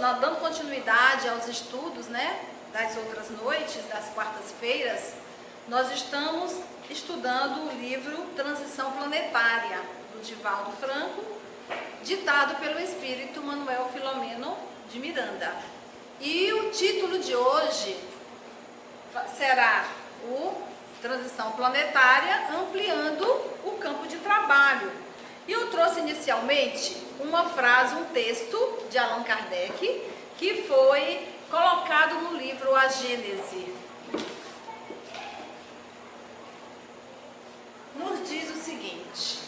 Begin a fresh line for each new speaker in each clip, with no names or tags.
nós dando continuidade aos estudos, né, das outras noites, das quartas-feiras, nós estamos estudando o livro Transição Planetária, do Divaldo Franco, ditado pelo espírito Manuel Filomeno de Miranda. E o título de hoje será o Transição Planetária, ampliando o campo de trabalho. E eu trouxe inicialmente uma frase, um texto de Allan Kardec, que foi colocado no livro A Gênese. Nos diz o seguinte: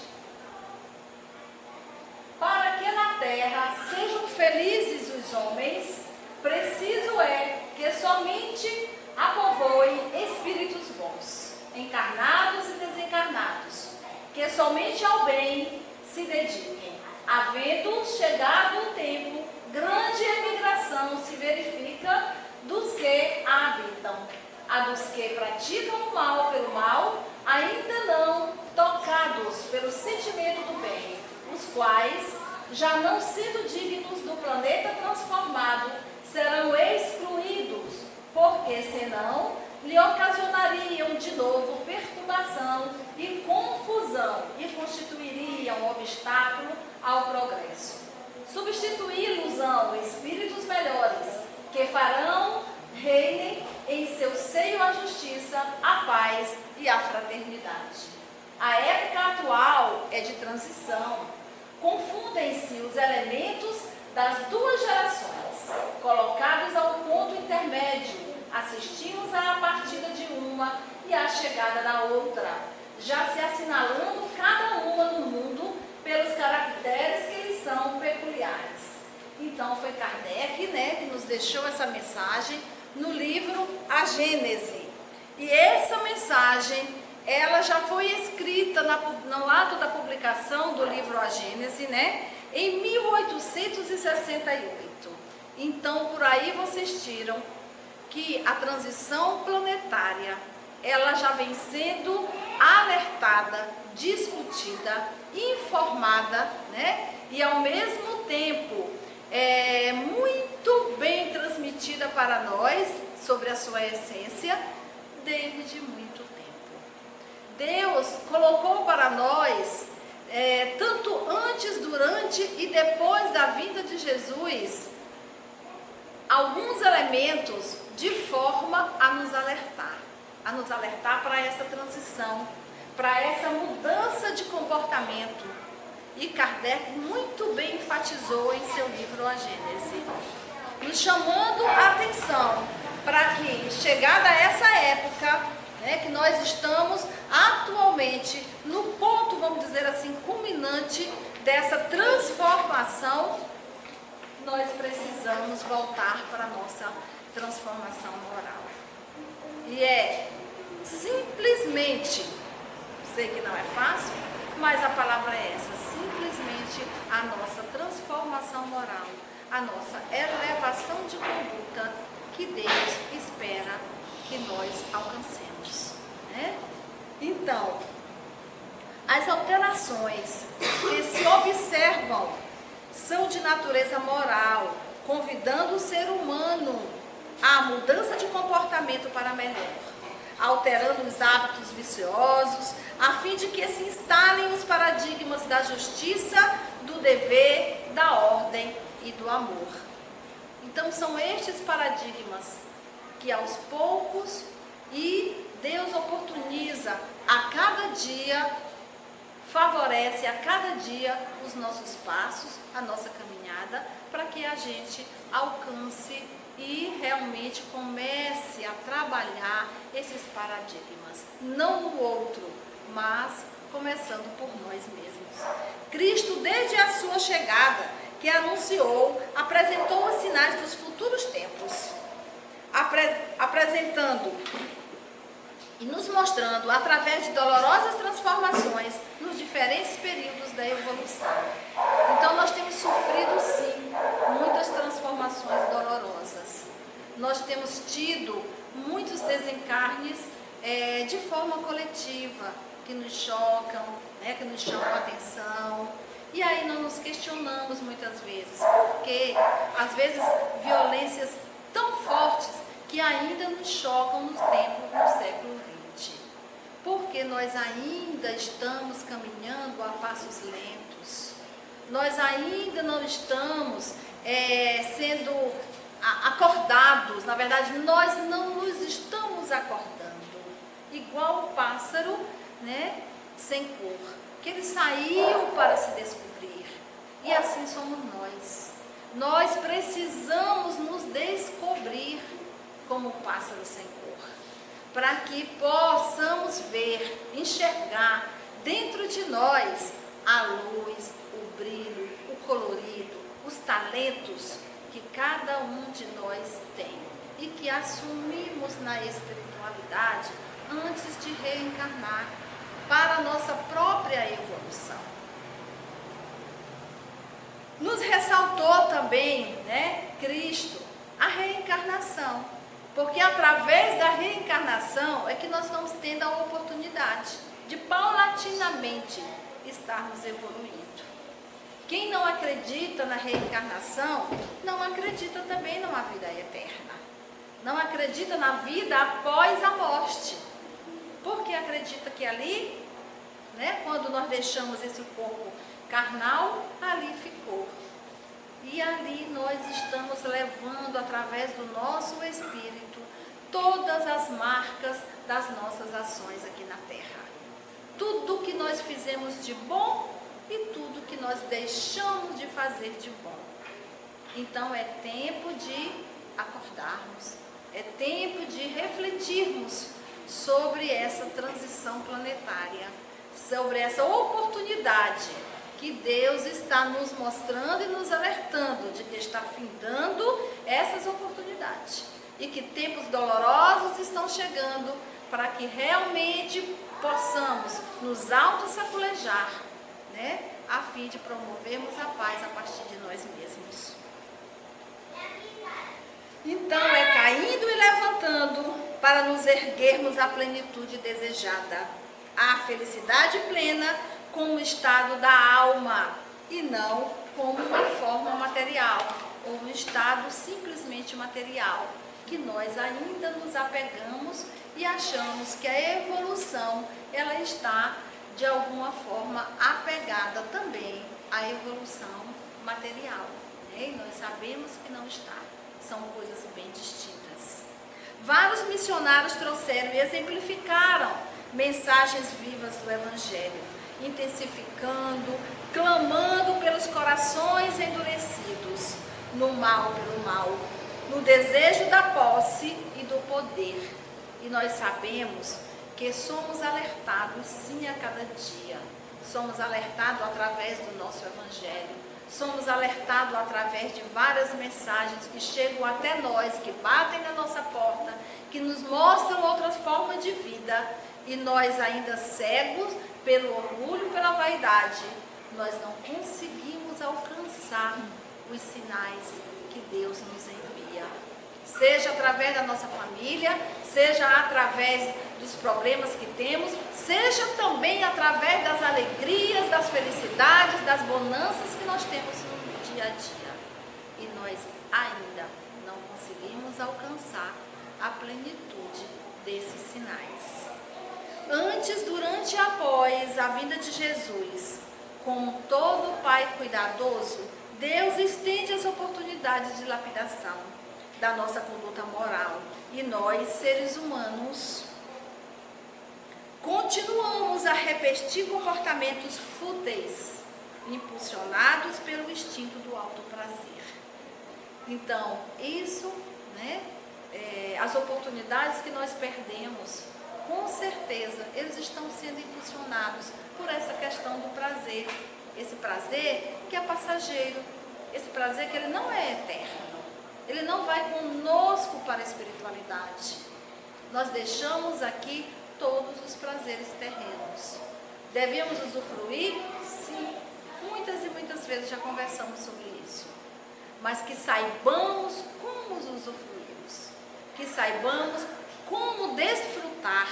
para que na terra sejam felizes os homens, preciso é que somente a povoem espíritos bons, encarnados e desencarnados, que somente ao bem se dediquem. Havendo chegado o tempo, grande emigração se verifica dos que a habitam. A dos que praticam o mal pelo mal, ainda não tocados pelo sentimento do bem, os quais, já não sendo dignos do planeta transformado, serão excluídos, porque senão lhe ocasionariam de novo perturbação e confusão e constituiriam um obstáculo ao progresso. Substituí-los-ão espíritos melhores, que farão reinem em seu seio a justiça, a paz e a fraternidade. A época atual é de transição. Confundem-se os elementos das duas gerações, colocados ao ponto intermédio. Assistimos à partida de uma e à chegada da outra, já se assinalando cada uma no mundo pelos caracteres que lhes são peculiares. Então foi Kardec, né, que nos deixou essa mensagem no livro A Gênese. E essa mensagem, ela já foi escrita no ato da publicação do livro A Gênese, né, em 1868. Então, por aí vocês tiram que a transição planetária, ela já vem sendo alertada, discutida, informada, né, e ao mesmo tempo muito bem transmitida para nós sobre a sua essência desde muito tempo. Deus colocou para nós, tanto antes, durante e depois da vinda de Jesus, alguns elementos de forma a nos alertar para essa transição, para essa mudança de comportamento. E Kardec muito bem enfatizou em seu livro A Gênese, nos chamando a atenção para que, chegada essa época, né, que nós estamos atualmente no ponto, vamos dizer assim, culminante dessa transformação, nós precisamos voltar para a nossa transformação moral. E é simplesmente, sei que não é fácil, mas a palavra é essa, simplesmente a nossa transformação moral, a nossa elevação de conduta que Deus espera que nós alcancemos, né? Então, as alterações que se observam são de natureza moral, convidando o ser humano à mudança de comportamento para melhor, alterando os hábitos viciosos, a fim de que se instalem os paradigmas da justiça, do dever, da ordem e do amor. Então são estes paradigmas que aos poucos Deus oportuniza a cada dia, favorece a cada dia os nossos passos, a nossa caminhada, para que a gente alcance e realmente comece a trabalhar esses paradigmas, não no outro, mas começando por nós mesmos. Cristo, desde a sua chegada, que anunciou, apresentou os sinais dos futuros tempos, apresentando e nos mostrando, através de dolorosas transformações, nos diferentes períodos da evolução. Então, nós temos sofrido, sim, muitas transformações dolorosas. Nós temos tido muitos desencarnes de forma coletiva, que nos chocam, né, que nos chamam a atenção. E aí nós nos questionamos muitas vezes, porque às vezes violências tão fortes que ainda nos chocam no século XX. Porque nós ainda estamos caminhando a passos lentos. Nós ainda não estamos sendo acordados. Na verdade, nós não nos estamos acordando. Igual o pássaro, né, sem cor, que ele saiu para se descobrir. E assim somos nós. Nós precisamos nos descobrir como o pássaro sem cor, para que possamos ver, enxergar dentro de nós a luz, o brilho, o colorido, os talentos que cada um de nós tem e que assumimos na espiritualidade antes de reencarnar para a nossa própria evolução. Nos ressaltou também, né, Cristo, a reencarnação, porque através da reencarnação é que nós estamos tendo a oportunidade de paulatinamente estarmos evoluindo. Quem não acredita na reencarnação, não acredita também numa vida eterna. Não acredita na vida após a morte. Porque acredita que ali, né, quando nós deixamos esse corpo carnal, ali ficou. E ali nós estamos levando, através do nosso espírito, todas as marcas das nossas ações aqui na Terra. Tudo que nós fizemos de bom e tudo que nós deixamos de fazer de bom. Então é tempo de acordarmos, é tempo de refletirmos sobre essa transição planetária, sobre essa oportunidade que Deus está nos mostrando e nos alertando de que está findando essas oportunidades e que tempos dolorosos estão chegando para que realmente possamos nos autossaculejar, né, a fim de promovermos a paz a partir de nós mesmos. Então é caindo e levantando para nos erguermos à plenitude desejada, à felicidade plena como estado da alma e não como uma forma material ou um estado simplesmente material, que nós ainda nos apegamos e achamos que a evolução ela está de alguma forma apegada também à evolução material, né? E nós sabemos que não está, são coisas bem distintas. Vários missionários trouxeram e exemplificaram mensagens vivas do Evangelho, intensificando, clamando pelos corações endurecidos, no mal pelo mal, no desejo da posse e do poder. E nós sabemos que somos alertados sim a cada dia. Somos alertados através do nosso Evangelho. Somos alertados através de várias mensagens que chegam até nós, que batem na nossa porta, que nos mostram outras formas de vida. E nós ainda cegos pelo orgulho, pela vaidade, nós não conseguimos alcançar os sinais que Deus nos envia. Seja através da nossa família, seja através dos problemas que temos, seja também através das alegrias, das felicidades, das bonanças que nós temos no dia a dia. E nós ainda não conseguimos alcançar a plenitude desses sinais. Antes, durante e após a vinda de Jesus, como todo Pai cuidadoso, Deus estende as oportunidades de lapidação da nossa conduta moral. E nós, seres humanos, continuamos a repetir comportamentos fúteis, impulsionados pelo instinto do alto prazer. Então, isso, né, as oportunidades que nós perdemos, com certeza, eles estão sendo impulsionados por essa questão do prazer. Esse prazer que é passageiro, esse prazer que ele não é eterno. Ele não vai conosco para a espiritualidade. Nós deixamos aqui todos os prazeres terrenos. Devemos usufruir? Sim. Muitas e muitas vezes já conversamos sobre isso. Mas que saibamos como usufruirmos. Que saibamos como desfrutar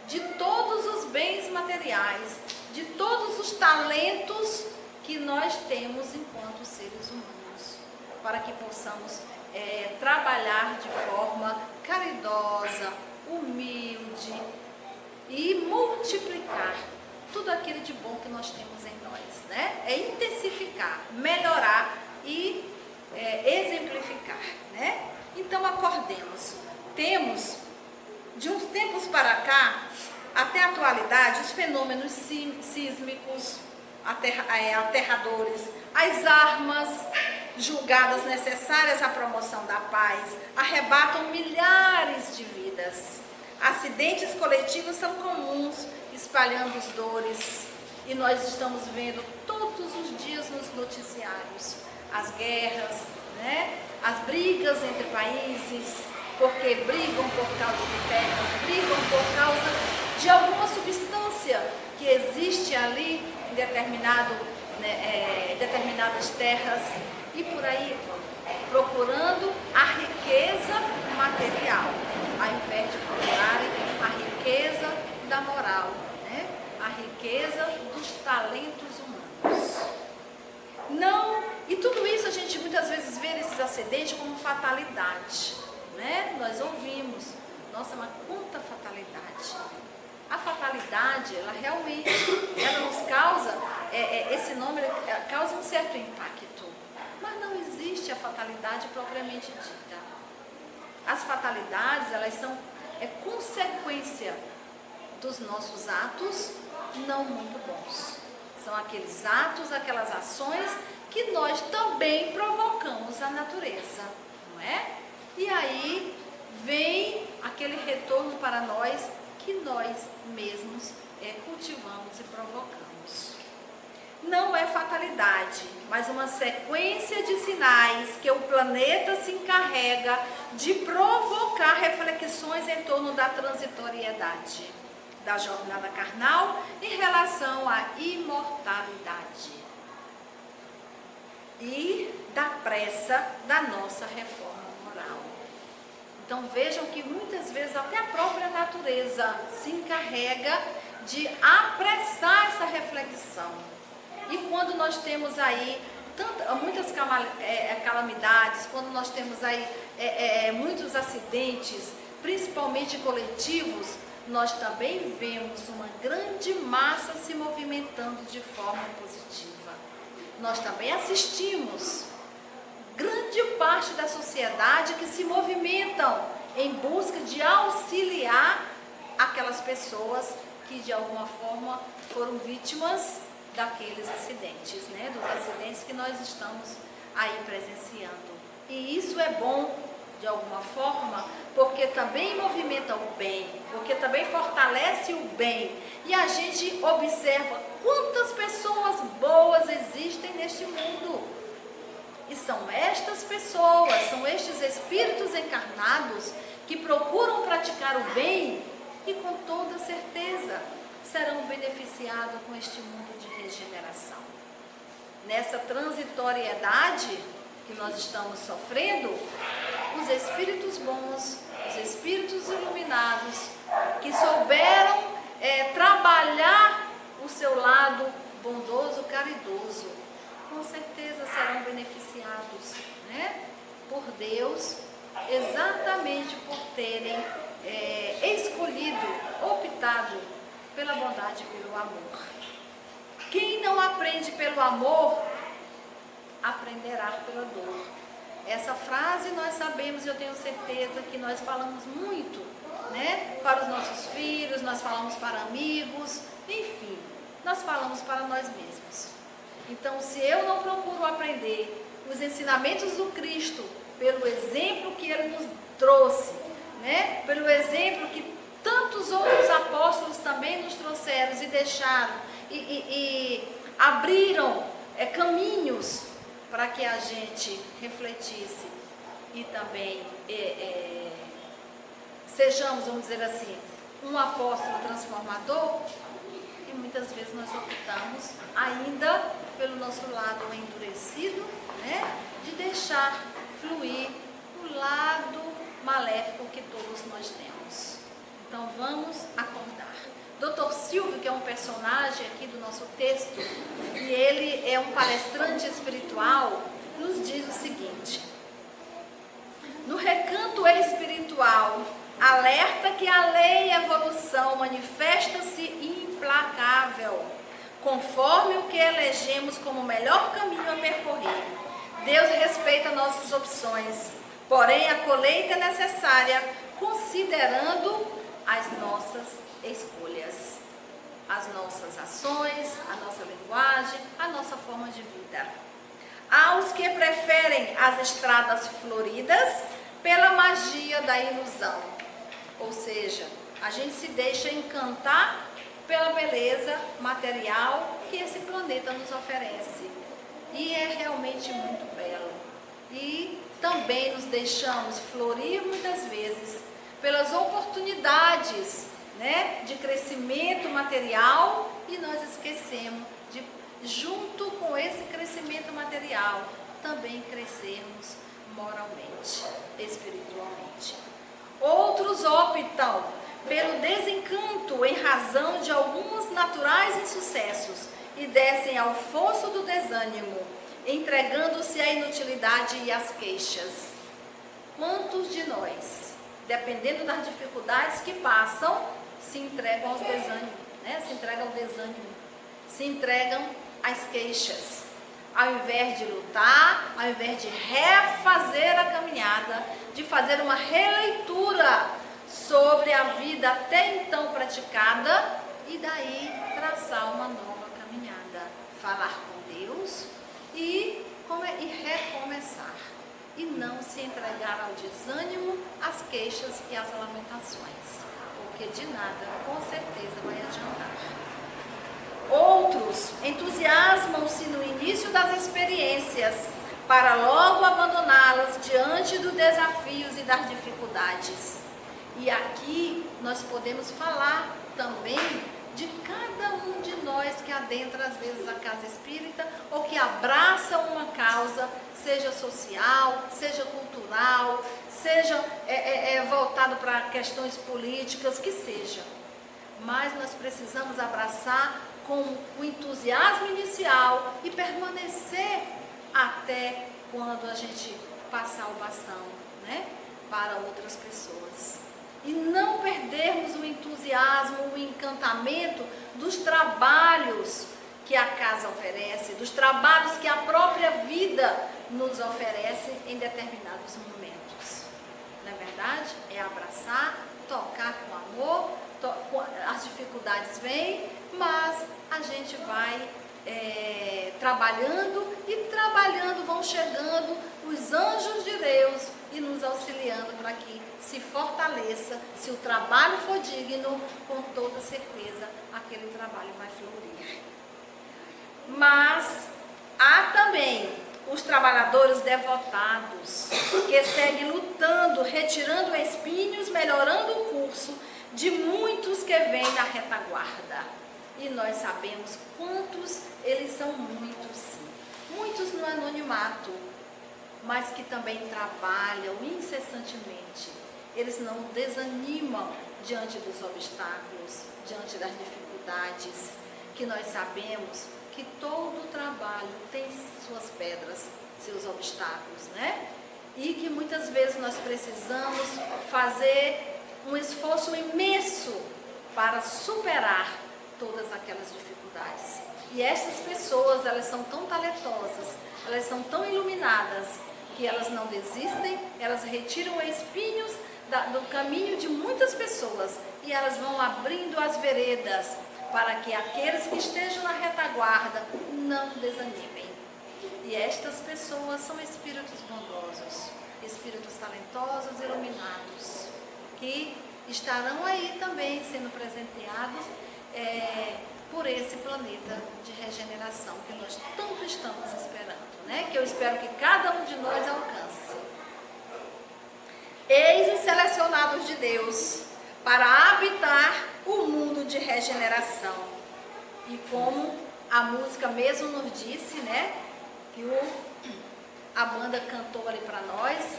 de todos os bens materiais, de todos os talentos que nós temos enquanto seres humanos, para que possamos trabalhar de forma caridosa, humilde e multiplicar tudo aquilo de bom que nós temos em nós, né? É intensificar, melhorar e exemplificar, né? Então acordemos. Temos, de uns tempos para cá, até a atualidade, os fenômenos sísmicos, aterradores, as armas julgadas necessárias à promoção da paz, arrebatam milhares de vidas. Acidentes coletivos são comuns, espalhando as dores, e nós estamos vendo todos os dias nos noticiários as guerras, né? As brigas entre países, porque brigam por causa de terras, brigam por causa de alguma substância que existe ali em determinadas terras, e por aí procurando a riqueza material, ao invés de procurarem a riqueza da moral, né? A riqueza dos talentos humanos. Não, e tudo isso a gente muitas vezes vê esses acidentes como fatalidade, né? Nós ouvimos, nossa, mas quanta fatalidade. A fatalidade, ela realmente, ela nos causa, esse nome causa um certo impacto, mas não existe a fatalidade propriamente dita. As fatalidades, elas são consequência dos nossos atos não muito bons. São aqueles atos, aquelas ações que nós também provocamos na natureza, não é? E aí vem aquele retorno para nós que nós mesmos cultivamos e provocamos. Não é fatalidade, mas uma sequência de sinais que o planeta se encarrega de provocar reflexões em torno da transitoriedade da jornada carnal em relação à imortalidade e da pressa da nossa reforma moral. Então vejam que muitas vezes até a própria natureza se encarrega de apressar essa reflexão. E quando nós temos aí muitas calamidades, quando nós temos aí muitos acidentes, principalmente coletivos, nós também vemos uma grande massa se movimentando de forma positiva. Nós também assistimos grande parte da sociedade que se movimentam em busca de auxiliar aquelas pessoas que de alguma forma foram vítimas daqueles acidentes, né? Dos acidentes que nós estamos aí presenciando. E isso é bom de alguma forma, porque também movimenta o bem, porque também fortalece o bem. E a gente observa quantas pessoas boas existem neste mundo. E são estas pessoas, são estes espíritos encarnados que procuram praticar o bem e com toda certeza serão beneficiados com este mundo de regeneração. Nessa transitoriedade que nós estamos sofrendo, os espíritos bons, os espíritos iluminados, que souberam trabalhar o seu lado bondoso, caridoso, com certeza serão beneficiados, né, por Deus, exatamente por terem escolhido, optado pela bondade e pelo amor. Quem não aprende pelo amor, aprenderá pela dor. Essa frase nós sabemos, eu tenho certeza que nós falamos muito, né, para os nossos filhos, nós falamos para amigos, enfim, nós falamos para nós mesmos. Então, se eu não procuro aprender os ensinamentos do Cristo, pelo exemplo que Ele nos trouxe, né, pelo exemplo que tantos outros apóstolos também nos trouxeram e deixaram, e abriram caminhos para que a gente refletisse e também sejamos, vamos dizer assim, um apóstolo transformador. E muitas vezes nós optamos ainda pelo nosso lado endurecido, né, de deixar fluir o lado maléfico que todos nós temos. Então vamos acordar, Dr. Silvio, que é um personagem aqui do nosso texto, e ele é um palestrante espiritual, nos diz o seguinte: no recanto espiritual, alerta que a lei e a evolução manifesta-se implacável, conforme o que elegemos como o melhor caminho a percorrer. Deus respeita nossas opções, porém a colheita é necessária, considerando as nossas escolhas, as nossas ações, a nossa linguagem, a nossa forma de vida. Há os que preferem as estradas floridas pela magia da ilusão, ou seja, a gente se deixa encantar pela beleza material que esse planeta nos oferece, e é realmente muito belo. E também nos deixamos florir muitas vezes pelas oportunidades, né, de crescimento material, e nós esquecemos de, junto com esse crescimento material, também crescermos moralmente, espiritualmente. Outros optam pelo desencanto em razão de alguns naturais insucessos e descem ao fosso do desânimo, entregando-se à inutilidade e às queixas. Quantos de nós, dependendo das dificuldades que passam, se entregam aos desânimos, né? Se entregam ao desânimo, se entregam às queixas, ao invés de lutar, ao invés de refazer a caminhada, de fazer uma releitura sobre a vida até então praticada, e daí traçar uma nova caminhada, falar com Deus e recomeçar, e não se entregar ao desânimo, às queixas e às lamentações, porque de nada, com certeza, vai adiantar. Outros entusiasmam-se no início das experiências para logo abandoná-las diante dos desafios e das dificuldades. E aqui nós podemos falar também de cada um de nós que adentra às vezes a casa espírita, ou que abraça uma causa, seja social, seja cultural, seja voltado para questões políticas, que seja. Mas nós precisamos abraçar com o entusiasmo inicial e permanecer até quando a gente passar o bastão, né, para outras pessoas. E não perdermos o entusiasmo, o encantamento dos trabalhos que a casa oferece, dos trabalhos que a própria vida nos oferece em determinados momentos. Não é verdade? É abraçar, tocar com amor, as dificuldades vêm, mas a gente vai trabalhando, e trabalhando vão chegando os anjos de Deus e nos auxiliando para que se fortaleça. Se o trabalho for digno, com toda certeza aquele trabalho vai florir. Mas há também os trabalhadores devotados, que seguem lutando, retirando espinhos, melhorando o curso de muitos que vêm da retaguarda. E nós sabemos quantos eles são, muitos sim. Muitos no anonimato, mas que também trabalham incessantemente. Eles não desanimam diante dos obstáculos, diante das dificuldades, que nós sabemos que todo trabalho tem suas pedras, seus obstáculos, né? E que muitas vezes nós precisamos fazer um esforço imenso para superar todas aquelas dificuldades. E essas pessoas, elas são tão talentosas, elas são tão iluminadas, que elas não desistem, elas retiram espinhos do caminho de muitas pessoas, e elas vão abrindo as veredas para que aqueles que estejam na retaguarda não desanimem. E estas pessoas são espíritos bondosos, espíritos talentosos, iluminados, que estarão aí também sendo presenteados por esse planeta de regeneração que nós tanto estamos esperando, né? Que eu espero que cada um de nós alcance. Eis os selecionados de Deus para habitar o mundo de regeneração. E como a música mesmo nos disse, né? Que a banda cantou ali para nós,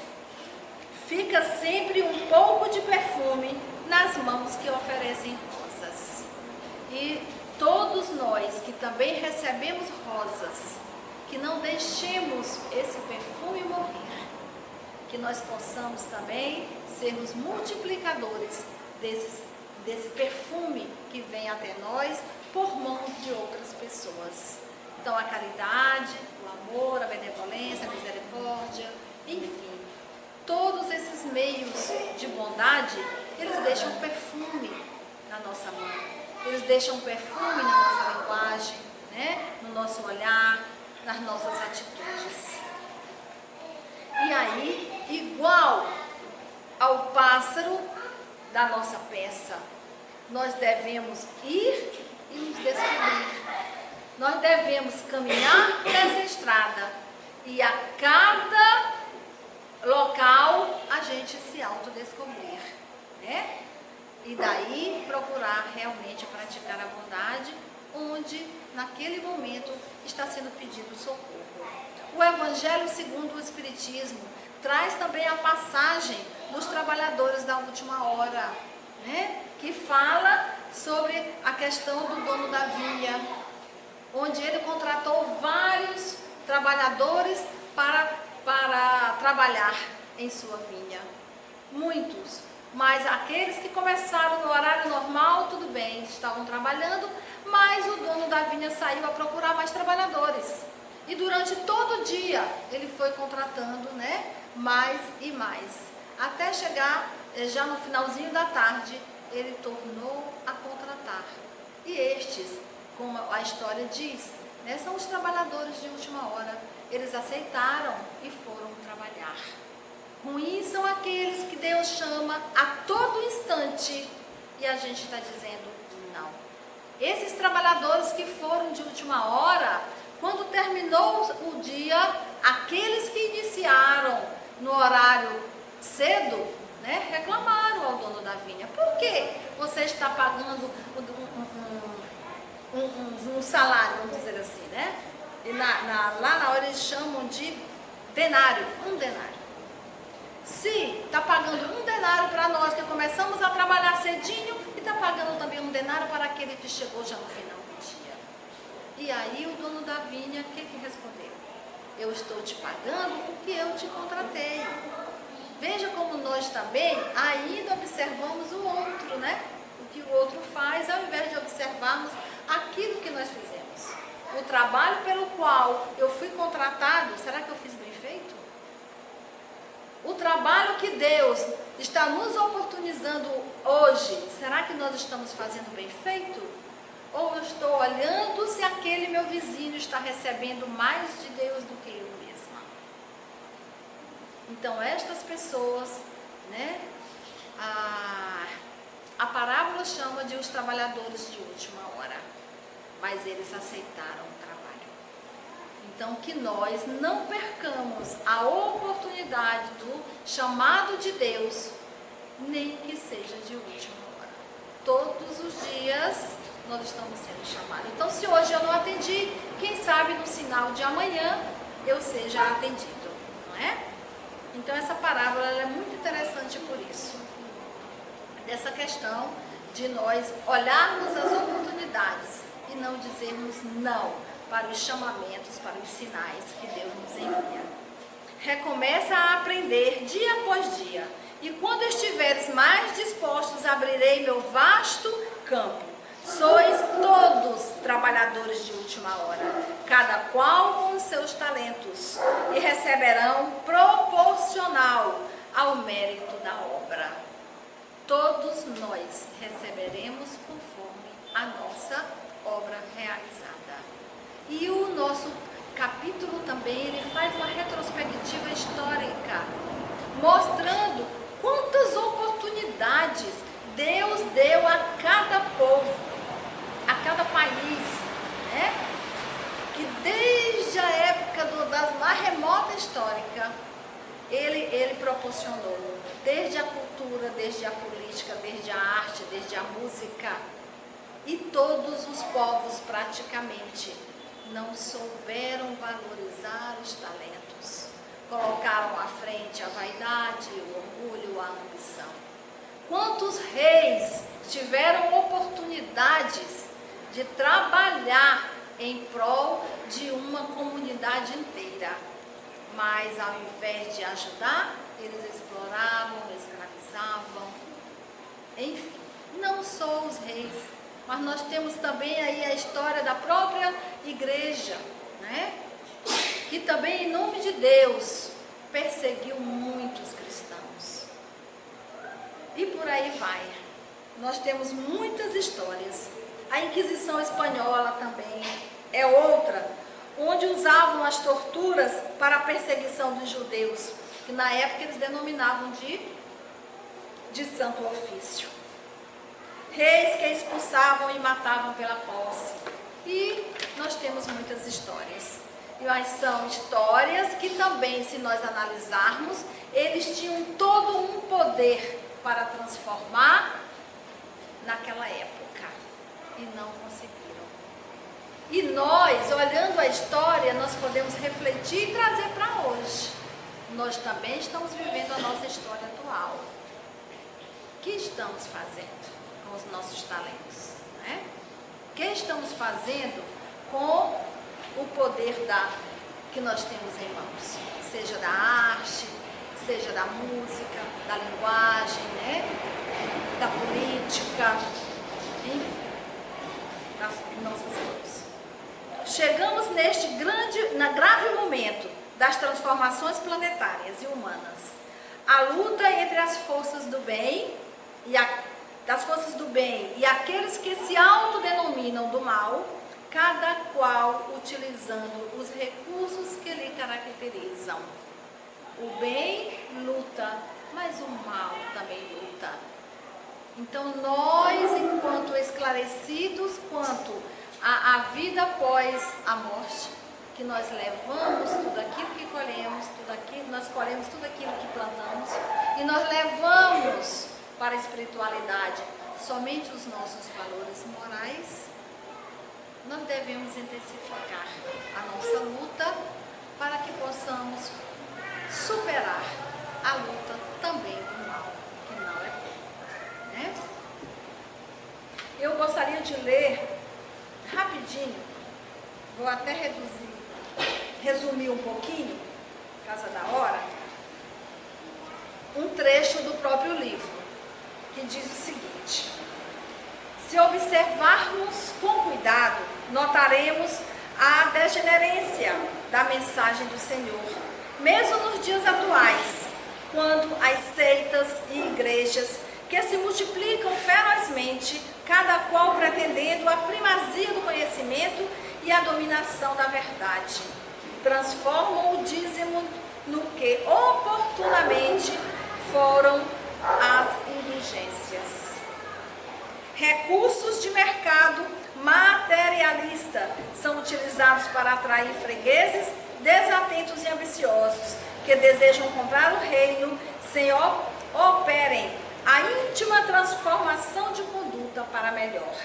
fica sempre um pouco de perfume nas mãos que oferecem rosas. E todos nós que também recebemos rosas, que não deixemos esse perfume morrer, que nós possamos também sermos multiplicadores desse perfume que vem até nós por mãos de outras pessoas. Então a caridade, o amor, a benevolência, a misericórdia, enfim, todos esses meios de bondade, eles deixam perfume na nossa mão, eles deixam perfume na nossa linguagem, né? No nosso olhar, nas nossas atitudes. E aí, igual ao pássaro da nossa peça, nós devemos ir e nos descobrir. Nós devemos caminhar nessa estrada e a cada local a gente se autodescobrir, né? E daí procurar realmente praticar a bondade onde naquele momento está sendo pedido socorro. O Evangelho segundo o Espiritismo traz também a passagem dos trabalhadores da última hora, né? Que fala sobre a questão do dono da vinha, onde ele contratou vários trabalhadores para trabalhar em sua vinha. Muitos, mas aqueles que começaram no horário normal, tudo bem, estavam trabalhando, mas o dono da vinha saiu a procurar mais trabalhadores. E durante todo o dia ele foi contratando, né, mais e mais. Até chegar, já no finalzinho da tarde, ele tornou a contratar. E estes, como a história diz, né, são os trabalhadores de última hora. Eles aceitaram e foram trabalhar. Ruins são aqueles que Deus chama a todo instante e a gente está dizendo não. Esses trabalhadores que foram de última hora, quando terminou o dia, aqueles que iniciaram no horário cedo, né, reclamaram ao dono da vinha. Por que você está pagando um salário, vamos dizer assim, né? E lá na hora eles chamam de denário, um denário. Se está pagando um denário para nós que começamos a trabalhar cedinho, e está pagando também um denário para aquele que chegou já no final do dia. E aí o dono da vinha, o que respondeu? Eu estou te pagando o que eu te contratei. Veja como nós também ainda observamos o outro, né? O que o outro faz, ao invés de observarmos aquilo que nós fizemos. O trabalho pelo qual eu fui contratado, será que eu fiz bem feito? O trabalho que Deus está nos oportunizando hoje, será que nós estamos fazendo bem feito? Ou eu estou olhando se aquele meu vizinho está recebendo mais de Deus do que eu mesma? Então estas pessoas, né, a parábola chama de os trabalhadores de última hora, mas eles aceitaram o trabalho. Então que nós não percamos a oportunidade do chamado de Deus, nem que seja de última hora. Todos os dias nós estamos sendo chamados. Então se hoje eu não atendi, quem sabe no sinal de amanhã eu seja atendido, não é? Então essa parábola ela é muito interessante por isso. Dessa questão de nós olharmos as oportunidades e não dizermos não para os chamamentos, para os sinais que Deus nos envia. Recomeça a aprender dia após dia, e quando estiveres mais dispostos, abrirei meu vasto campo. Sois todos trabalhadores de última hora, cada qual com os seus talentos, e receberão proporcional ao mérito da obra. Todos nós receberemos conforme a nossa obra realizada. E o nosso capítulo também, ele faz uma retrospectiva histórica, mostrando quantas oportunidades Deus deu a cada povo, a cada país, né? Que desde a época da mais remota histórica, ele proporcionou, desde a cultura, desde a política, desde a arte, desde a música, e todos os povos praticamente não souberam valorizar os talentos, colocaram à frente a vaidade, o orgulho, a ambição. Quantos reis tiveram oportunidades de trabalhar em prol de uma comunidade inteira. Mas ao invés de ajudar, eles exploravam, escravizavam, enfim, não só os reis, mas nós temos também aí a história da própria igreja, né? Que também, em nome de Deus, perseguiu muitos cristãos. E por aí vai. Nós temos muitas histórias. A Inquisição Espanhola também é outra, onde usavam as torturas para a perseguição dos judeus, que na época eles denominavam de santo ofício. Reis que expulsavam e matavam pela posse. E nós temos muitas histórias. Mas são histórias que também, se nós analisarmos, eles tinham todo um poder para transformar naquela época. E não conseguiram. E nós, olhando a história, nós podemos refletir e trazer para hoje. Nós também estamos vivendo a nossa história atual. O que estamos fazendo com os nossos talentos? Né? O que estamos fazendo com o poder que nós temos em mãos? Seja da arte, seja da música, da linguagem, né? Da política, enfim, das nossas mãos. Chegamos neste grave momento das transformações planetárias e humanas. A luta entre as forças do bem das forças do bem e aqueles que se autodenominam do mal, cada qual utilizando os recursos que lhe caracterizam. O bem luta, mas o mal também luta. Então nós, enquanto esclarecidos quanto à vida após a morte, que nós levamos tudo aquilo que colhemos, nós colhemos tudo aquilo que plantamos, e nós levamos para a espiritualidade somente os nossos valores morais, nós devemos intensificar a nossa luta para que possamos superar a luta também do mal, que não é pouco, né? Eu gostaria de ler rapidinho, vou até resumir um pouquinho, por causa da hora, um trecho do próprio livro, que diz o seguinte: se observarmos com cuidado, notaremos a degenerência da mensagem do Senhor, mesmo nos dias atuais, quando as seitas e igrejas que se multiplicam ferozmente, cada qual pretendendo a primazia do conhecimento e a dominação da verdade, transformam o dízimo no que oportunamente foram as indulgências. Recursos de mercado materialista são utilizados para atrair fregueses desatentos e ambiciosos que desejam comprar o reino sem operem a íntima transformação de conduta para melhor.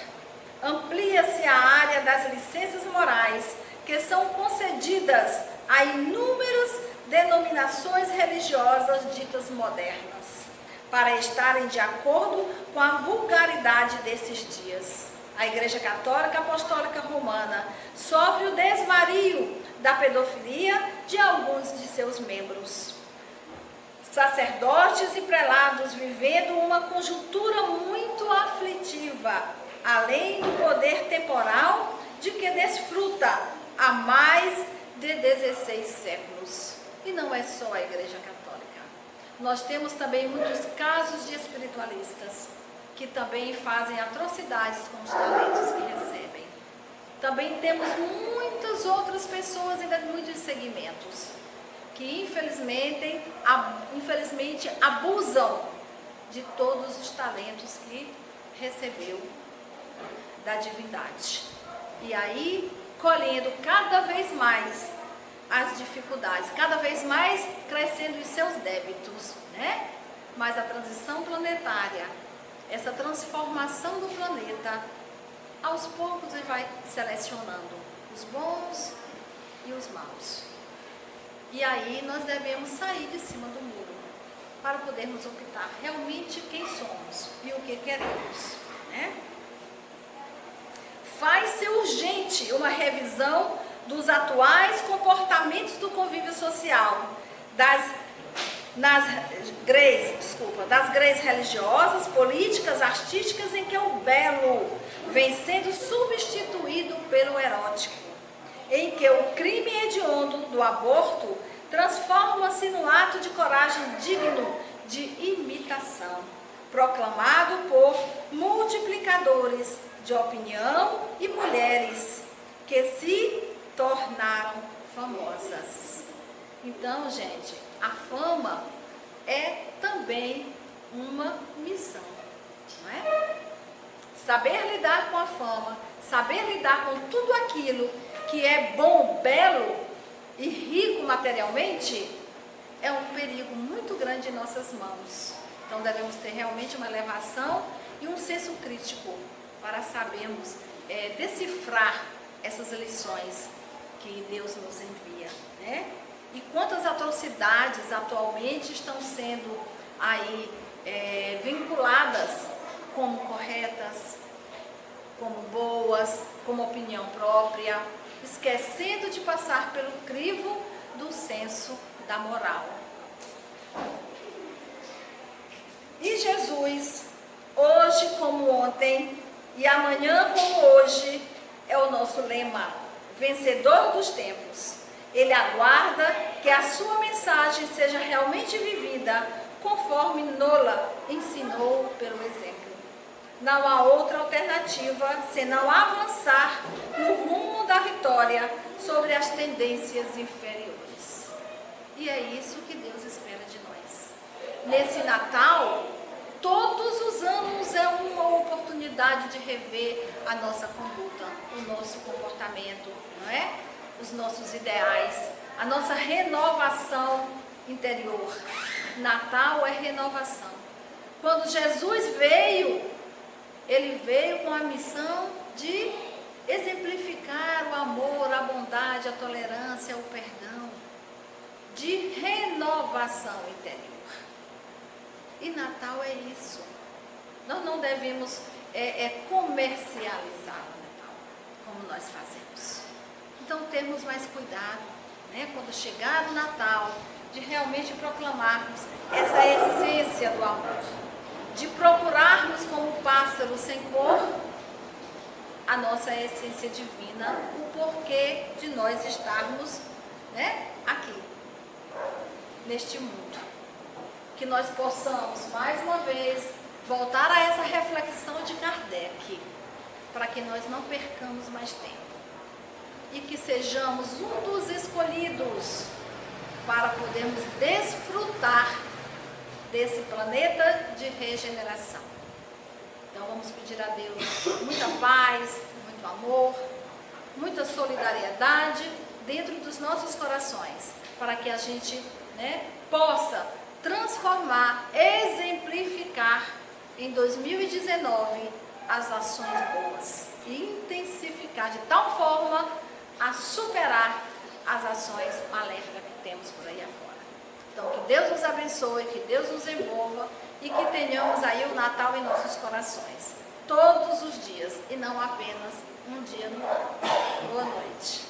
Amplia-se a área das licenças morais que são concedidas a inúmeras denominações religiosas ditas modernas, para estarem de acordo com a vulgaridade desses dias. A Igreja Católica Apostólica Romana sofre o desvario da pedofilia de alguns de seus membros. Sacerdotes e prelados vivendo uma conjuntura muito aflitiva, além do poder temporal de que desfruta há mais de 16 séculos. E não é só a Igreja Católica. Nós temos também muitos casos de espiritualistas que também fazem atrocidades com os talentos que recebem. Também temos muitas outras pessoas em muitos segmentos que infelizmente abusam de todos os talentos que recebeu da divindade. E aí, colhendo cada vez mais as dificuldades, cada vez mais crescendo os seus débitos, né? Mas a transição planetária, essa transformação do planeta, aos poucos ele vai selecionando os bons e os maus. E aí nós devemos sair de cima do muro para podermos optar realmente quem somos e o que queremos, né? faz-se urgente uma revisão dos atuais comportamentos do convívio social, das grades religiosas, políticas, artísticas, em que o belo vem sendo substituído pelo erótico, em que o crime hediondo do aborto transforma-se num ato de coragem digno de imitação, proclamado por multiplicadores de opinião e mulheres que se tornaram famosas. Então, gente, a fama é também uma missão, não é? Saber lidar com a fama, saber lidar com tudo aquilo que é bom, belo e rico materialmente, é um perigo muito grande em nossas mãos. Então devemos ter realmente uma elevação e um senso crítico para sabermos decifrar essas lições que Deus nos envia, né? E quantas atrocidades atualmente estão sendo aí vinculadas como corretas, como boas, como opinião própria, esquecendo de passar pelo crivo do senso da moral. E Jesus, hoje como ontem e amanhã como hoje, é o nosso lema, vencedor dos tempos. Ele aguarda que a sua mensagem seja realmente vivida conforme Nola ensinou pelo exemplo. Não há outra alternativa senão avançar no rumo da vitória sobre as tendências inferiores. E é isso que Deus espera de nós. Nesse Natal, todos os anos é uma oportunidade de rever a nossa conduta, o nosso comportamento, não é? Os nossos ideais, a nossa renovação interior. Natal é renovação. Quando Jesus veio, ele veio com a missão de exemplificar o amor, a bondade, a tolerância, o perdão, de renovação interior. E Natal é isso. Nós não devemos comercializar o Natal, como nós fazemos. Então temos mais cuidado, né, quando chegar o Natal, de realmente proclamarmos essa essência do amor, de procurarmos como pássaro sem cor a nossa essência divina, o porquê de nós estarmos, né, aqui, neste mundo. Que nós possamos, mais uma vez, voltar a essa reflexão de Kardec, para que nós não percamos mais tempo. E que sejamos um dos escolhidos para podermos desfrutar desse planeta de regeneração. Então vamos pedir a Deus muita paz, muito amor, muita solidariedade dentro dos nossos corações, para que a gente, né, possa transformar, exemplificar em 2019 as ações boas e intensificar de tal forma a superar as ações maléficas que temos por aí afora. Então que Deus nos abençoe, que Deus nos envolva e que tenhamos aí o Natal em nossos corações, todos os dias e não apenas um dia no ano. Boa noite.